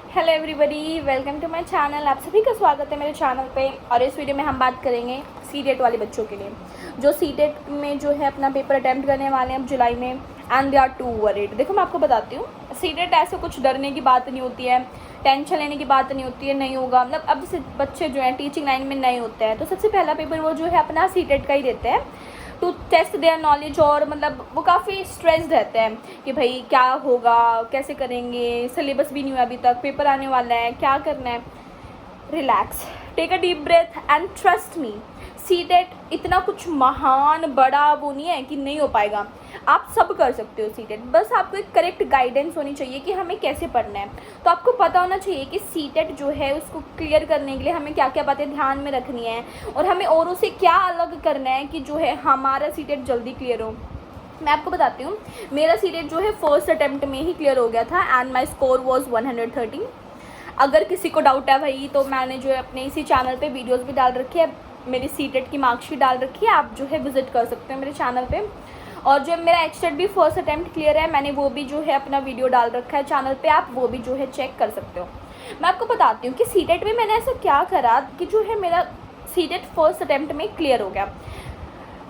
Hello everybody, welcome to my channel. आप सभी का स्वागत है मेरे चैनल पे। और इस वीडियो में हम बात करेंगे सीटेट वाले बच्चों के लिए जो सीटेट में जो है अपना पेपर अटैम्प्ट करने वाले हैं अब जुलाई में, and they are too worried. देखो मैं आपको बताती हूँ, सीटेट ऐसे कुछ डरने की बात नहीं होती है, टेंशन लेने की बात नहीं होती है, नहीं होगा। मतलब अब जैसे बच्चे जो हैं टीचिंग लाइन में नए होते हैं तो सबसे पहला पेपर वो जो है अपना सीटेट का ही देते हैं टू टेस्ट देयर नॉलेज। और मतलब वो काफ़ी स्ट्रेस्ड रहते हैं कि भाई क्या होगा, कैसे करेंगे, सिलेबस भी नहीं हुआ अभी तक, पेपर आने वाला है, क्या करना है। Relax, take a deep breath and trust me, CTET इतना कुछ महान बड़ा वो नहीं है कि नहीं हो पाएगा। आप सब कर सकते हो सीटेट, बस आपको एक करेक्ट गाइडेंस होनी चाहिए कि हमें कैसे पढ़ना है। तो आपको पता होना चाहिए कि सीटेट जो है उसको क्लियर करने के लिए हमें क्या क्या बातें ध्यान में रखनी है और हमें औरों से क्या अलग करना है कि जो है हमारा सीटेट जल्दी क्लियर हो। मैं आपको बताती हूँ, मेरा सीटेट जो है फर्स्ट अटैम्प्ट में ही क्लियर हो गया था एंड माई स्कोर वॉज 113। अगर किसी को डाउट है भाई तो मैंने जो है अपने इसी चैनल पे वीडियोस भी डाल रखी है, मेरी सीटेट की मार्कशीट डाल रखी है, आप जो है विजिट कर सकते हैं मेरे चैनल पे। और जो मेरा एक्सटेट भी फर्स्ट अटैम्प्ट क्लियर है, मैंने वो भी जो है अपना वीडियो डाल रखा है चैनल पे, आप वो भी जो है चेक कर सकते हो। मैं आपको बताती हूँ कि सीटेट में मैंने ऐसा क्या करा कि जो है मेरा सीटेट फर्स्ट अटैम्प्ट में क्लियर हो गया।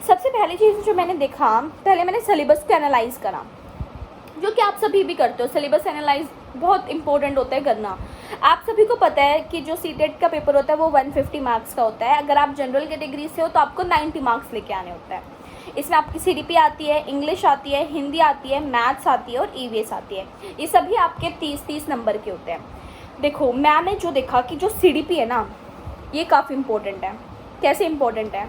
सबसे पहली चीज़ जो मैंने देखा, पहले मैंने सिलेबस को एनालाइज करा, जो कि आप सभी भी करते हो। सिलेबस एनालाइज बहुत इंपॉर्टेंट होता है करना। आप सभी को पता है कि जो सीटेट का पेपर होता है वो 150 मार्क्स का होता है। अगर आप जनरल कैटेगरी से हो तो आपको 90 मार्क्स लेके आने होता है। इसमें आपकी सीडीपी आती है, इंग्लिश आती है, हिंदी आती है, मैथ्स आती है और ईवीएस आती है। ये सभी आपके 30-30 नंबर के होते हैं। देखो मैंने जो देखा कि जो सीडीपी है ना, ये काफ़ी इंपॉर्टेंट है। कैसे इंपॉर्टेंट है?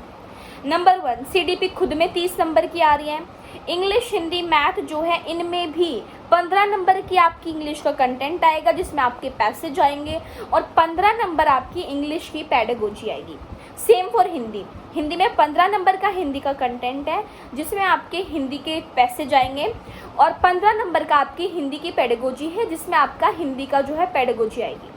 नंबर 1, सीडीपी खुद में 30 नंबर की आ रही है। इंग्लिश, हिंदी, मैथ जो है इनमें भी 15 नंबर की आपकी इंग्लिश का कंटेंट आएगा जिसमें आपके पैसेज आएंगे, और 15 नंबर आपकी इंग्लिश की पेडागोजी आएगी। सेम फॉर हिंदी, हिंदी में 15 नंबर का हिंदी का कंटेंट है जिसमें आपके हिंदी के पैसेज आएंगे, और 15 नंबर का आपकी हिंदी की पेडागोजी है जिसमें आपका हिंदी का जो है पेडागोजी आएगी।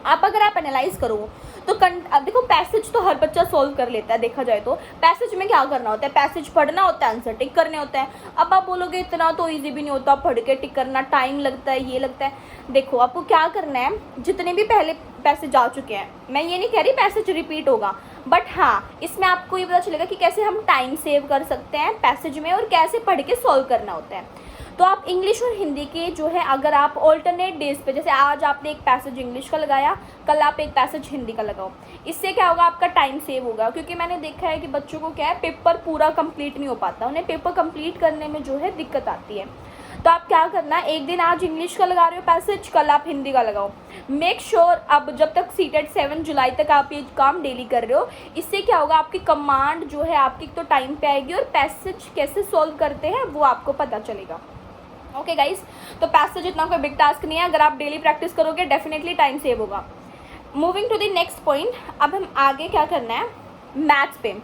अगर आप एनालाइज करो तो अब देखो पैसेज तो हर बच्चा सॉल्व कर लेता है। देखा जाए तो पैसेज में क्या करना होता है, पैसेज पढ़ना होता है, आंसर टिक करने होता है। अब आप बोलोगे इतना तो इजी भी नहीं होता, पढ़ के टिक करना टाइम लगता है, ये लगता है। देखो आपको क्या करना है, जितने भी पहले पैसेज आ चुके हैं, मैं ये नहीं कह रही पैसेज रिपीट होगा, बट हाँ इसमें आपको ये पता चलेगा कि कैसे हम टाइम सेव कर सकते हैं पैसेज में और कैसे पढ़ के सॉल्व करना होता है। तो आप इंग्लिश और हिंदी के जो है अगर आप ऑल्टरनेट डेज पे, जैसे आज आपने एक पैसेज इंग्लिश का लगाया, कल आप एक पैसेज हिंदी का लगाओ, इससे क्या होगा, आपका टाइम सेव होगा। क्योंकि मैंने देखा है कि बच्चों को क्या है, पेपर पूरा कंप्लीट नहीं हो पाता, उन्हें पेपर कंप्लीट करने में जो है दिक्कत आती है। तो आप क्या करना, एक दिन आज इंग्लिश का लगा रहे हो पैसेज, कल आप हिंदी का लगाओ। मेक श्योर अब जब तक सीटेट 7 जुलाई तक आप ये काम डेली कर रहे हो, इससे क्या होगा, आपकी कमांड जो है आपकी तो टाइम पे आएगी और पैसेज कैसे सॉल्व करते हैं वो आपको पता चलेगा। ओके गाइस, तो पैसेज इतना कोई बिग टास्क नहीं है, अगर आप डेली प्रैक्टिस करोगे डेफिनेटली टाइम सेव होगा। Moving to the next point, अब हम आगे क्या करना है, मैथ्स पे।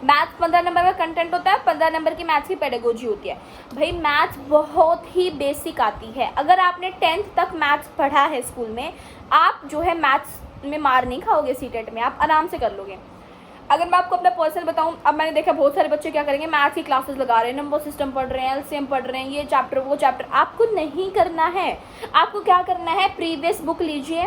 मैथ्स 15 नंबर का कंटेंट होता है, 15 नंबर की मैथ्स की पेडागोजी होती है। भाई मैथ्स बहुत ही बेसिक आती है। अगर आपने 10th तक मैथ्स पढ़ा है स्कूल में, आप जो है मैथ्स में मार नहीं खाओगे सीटेट में, आप आराम से कर लोगे। अगर मैं आपको अपना पर्सनल बताऊं, अब मैंने देखा बहुत सारे बच्चे क्या करेंगे, मैथ्स की क्लासेस लगा रहे हैं, नंबर सिस्टम पढ़ रहे हैं, एलसीएम पढ़ रहे हैं, ये चैप्टर वो चैप्टर। आपको नहीं करना है। आपको क्या करना है, प्रीवियस बुक लीजिए,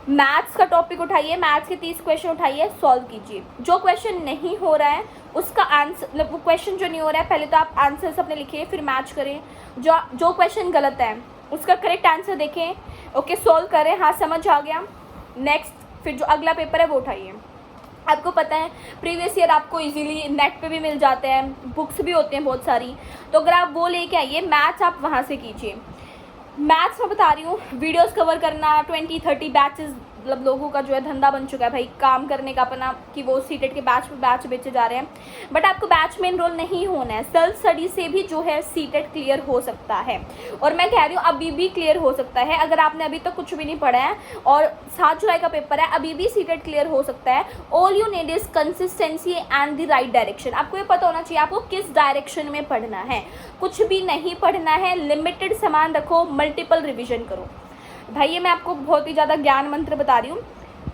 मैथ्स का टॉपिक उठाइए, मैथ्स के 30 क्वेश्चन उठाइए, सॉल्व कीजिए। जो क्वेश्चन नहीं हो रहा है उसका आंसर, मतलब वो क्वेश्चन जो नहीं हो रहा है पहले तो आप आंसर्स अपने लिखिए, फिर मैच करें। जो क्वेश्चन गलत है उसका करेक्ट आंसर देखें, ओके सॉल्व करें, हाँ समझ आ गया, नेक्स्ट। फिर जो अगला पेपर है वो उठाइए। आपको पता है प्रीवियस ईयर आपको इजीली नेट पे भी मिल जाते हैं, बुक्स भी होते हैं बहुत सारी, तो अगर आप वो लेके आइए, मैथ्स आप वहाँ से कीजिए। मैथ्स मैं बता रही हूँ, वीडियोस कवर करना, 20-30 बैचेस, मतलब लोगों का जो है धंधा बन चुका है भाई काम करने का अपना, कि वो सीटेट के बैच पे बैच बेचे जा रहे हैं। बट आपको बैच में इनरोल नहीं होना है, सेल्फ स्टडी से भी जो है सीटेट क्लियर हो सकता है। और मैं कह रही हूँ अभी भी क्लियर हो सकता है, अगर आपने अभी तक कुछ भी नहीं पढ़ा है और 7 जुलाई का पेपर है, अभी भी सीटेट क्लियर हो सकता है। All you need is consistency and the right direction. आपको ये पता होना चाहिए आपको किस डायरेक्शन में पढ़ना है, कुछ भी नहीं पढ़ना है, लिमिटेड सामान रखो, मल्टीपल रिविजन करो। भाई ये मैं आपको बहुत ही ज़्यादा ज्ञान मंत्र बता रही हूँ,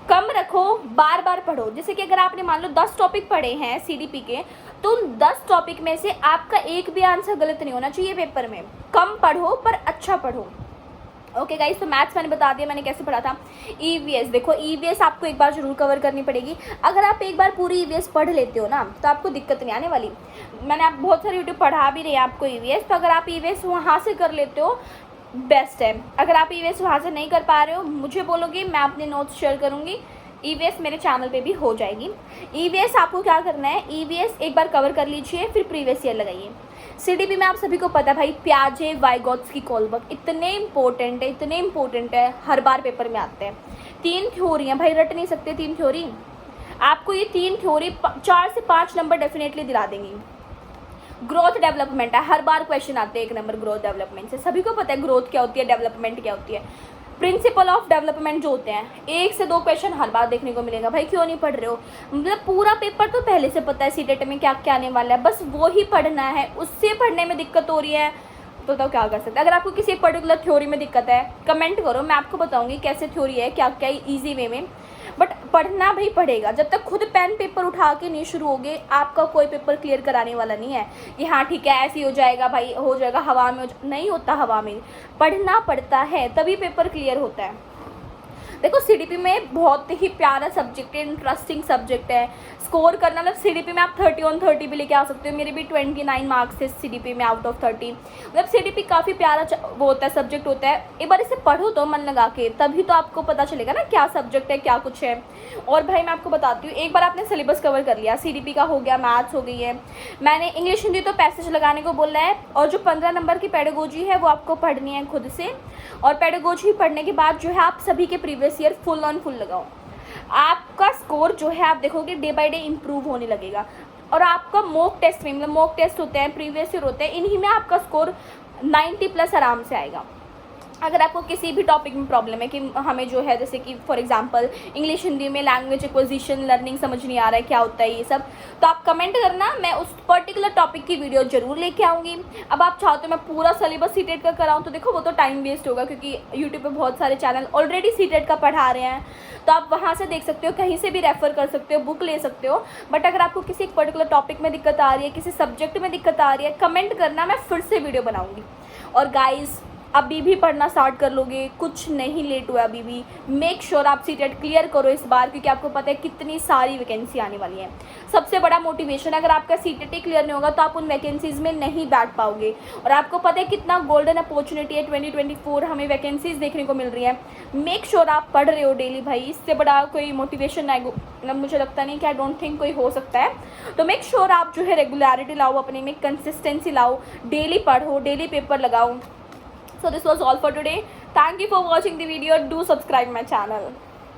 कम रखो, बार बार पढ़ो। जैसे कि अगर आपने मान लो 10 टॉपिक पढ़े हैं सीडीपी के, तो उन 10 टॉपिक में से आपका एक भी आंसर गलत नहीं होना चाहिए पेपर में। कम पढ़ो पर अच्छा पढ़ो। ओके गाइस, तो मैथ्स मैंने बता दिया मैंने कैसे पढ़ा था। ईवीएस देखो, ईवीएस आपको एक बार जरूर कवर करनी पड़ेगी। अगर आप एक बार पूरी ईवीएस पढ़ लेते हो ना तो आपको दिक्कत नहीं आने वाली। मैंने आप बहुत सारे यूट्यूब पढ़ा भी रही है आपको ईवीएस, तो अगर आप ईवीएस वहाँ से कर लेते हो बेस्ट है। अगर आप ईवीएस वहाँ से नहीं कर पा रहे हो मुझे बोलोगे, मैं अपने नोट्स शेयर करूँगी, ईवीएस मेरे चैनल पे भी हो जाएगी। ईवीएस आपको क्या करना है, ईवीएस एक बार कवर कर लीजिए, फिर प्रीवियस ईयर लगाइए। सीडीपी में आप सभी को पता है भाई, प्याजे वाइगॉट्स्की कोलबर्ग इतने इंपॉर्टेंट है, हर बार पेपर में आते हैं। 3 थ्योरी हैं भाई, रट नहीं सकते 3 थ्योरी। आपको ये 3 थ्योरी 4 से 5 नंबर डेफिनेटली दिला देंगी। ग्रोथ डेवलपमेंट है, हर बार क्वेश्चन आते हैं 1 नंबर ग्रोथ डेवलपमेंट से। सभी को पता है ग्रोथ क्या होती है, डेवलपमेंट क्या होती है। प्रिंसिपल ऑफ डेवलपमेंट जो होते हैं, 1 से 2 क्वेश्चन हर बार देखने को मिलेगा। भाई क्यों नहीं पढ़ रहे हो, मतलब पूरा पेपर तो पहले से पता है सीटेट में क्या क्या आने वाला है, बस वो ही पढ़ना है। उससे पढ़ने में दिक्कत हो रही है तो बताओ क्या कर सकते हैं। अगर आपको किसी पर्टिकुलर थ्योरी में दिक्कत है कमेंट करो, मैं आपको बताऊंगी कैसे थ्योरी है, क्या क्या ईजी वे में। बट पढ़ना भाई पड़ेगा, जब तक खुद पेन पेपर उठा के नहीं शुरू होगे आपका कोई पेपर क्लियर कराने वाला नहीं है कि हाँ ठीक है ऐसे ही हो जाएगा भाई, हो जाएगा हवा में नहीं होता, हवा में पढ़ना पड़ता है तभी पेपर क्लियर होता है। देखो सीडीपी में बहुत ही प्यारा सब्जेक्ट है, इंटरेस्टिंग सब्जेक्ट है। स्कोर करना मतलब सीडीपी में आप 30 on 30 भी लेके आ सकते हो। मेरे भी 29 मार्क्स थे सीडीपी में आउट ऑफ 30। मतलब सीडीपी काफ़ी प्यारा वो होता है, सब्जेक्ट होता है। एक बार इसे पढ़ो तो मन लगा के, तभी तो आपको पता चलेगा ना क्या सब्जेक्ट है क्या कुछ है। और भाई मैं आपको बताती हूँ, एक बार आपने सिलेबस कवर कर लिया, सीडीपी का हो गया, मैथ्स हो गई है, मैंने इंग्लिश हिंदी तो पैसेज लगाने को बोला है। और जो 15 नंबर की पेडागोजी है वो आपको पढ़नी है खुद से। और पेडागोजी पढ़ने के बाद जो है आप सभी के previous year full on full लगाओ। आपका स्कोर जो है आप देखोगे डे बाय डे इम्प्रूव होने लगेगा। और आपका मॉक टेस्ट में, मतलब मॉक टेस्ट होते हैं, प्रीवियस ईयर होते हैं, इन्हीं में आपका स्कोर 90+ आराम से आएगा। अगर आपको किसी भी टॉपिक में प्रॉब्लम है कि हमें जो है जैसे कि फॉर एग्जांपल इंग्लिश हिंदी में लैंग्वेज एक्विजिशन लर्निंग समझ नहीं आ रहा है क्या होता है ये सब, तो आप कमेंट करना, मैं उस पर्टिकुलर टॉपिक की वीडियो जरूर लेके आऊँगी। अब आप चाहते हो मैं पूरा सिलेबस सीटेट का कराऊँ तो देखो वो तो टाइम वेस्ट होगा, क्योंकि यूट्यूब पर बहुत सारे चैनल ऑलरेडी सीटेट का पढ़ा रहे हैं, तो आप वहाँ से देख सकते हो, कहीं से भी रेफ़र कर सकते हो, बुक ले सकते हो। बट अगर आपको किसी एक पर्टिकुलर टॉपिक में दिक्कत आ रही है, किसी सब्जेक्ट में दिक्कत आ रही है, कमेंट करना, मैं फिर से वीडियो बनाऊँगी। और गाइज़ अभी भी पढ़ना स्टार्ट कर लोगे, कुछ नहीं लेट हुआ अभी भी। मेक श्योर आप सीटेट क्लियर करो इस बार, क्योंकि आपको पता है कितनी सारी वैकेंसी आने वाली है। सबसे बड़ा मोटिवेशन, अगर आपका सीटेट ही क्लियर नहीं होगा तो आप उन वैकेंसीज़ में नहीं बैठ पाओगे। और आपको पता है कितना गोल्डन अपॉर्चुनिटी है, 2024 हमें वैकेंसीज़ देखने को मिल रही है। मेक श्योर आप पढ़ रहे हो डेली भाई, इससे बड़ा कोई मोटिवेशन मतलब मुझे लगता नहीं कि आई डोंट थिंक कोई हो सकता है। तो मेक श्योर आप जो है रेगुलरिटी लाओ अपने में, कंसिस्टेंसी लाओ, डेली पढ़ो, डेली पेपर लगाओ। So this was all for today. Thank you for watching the video. Do subscribe my channel.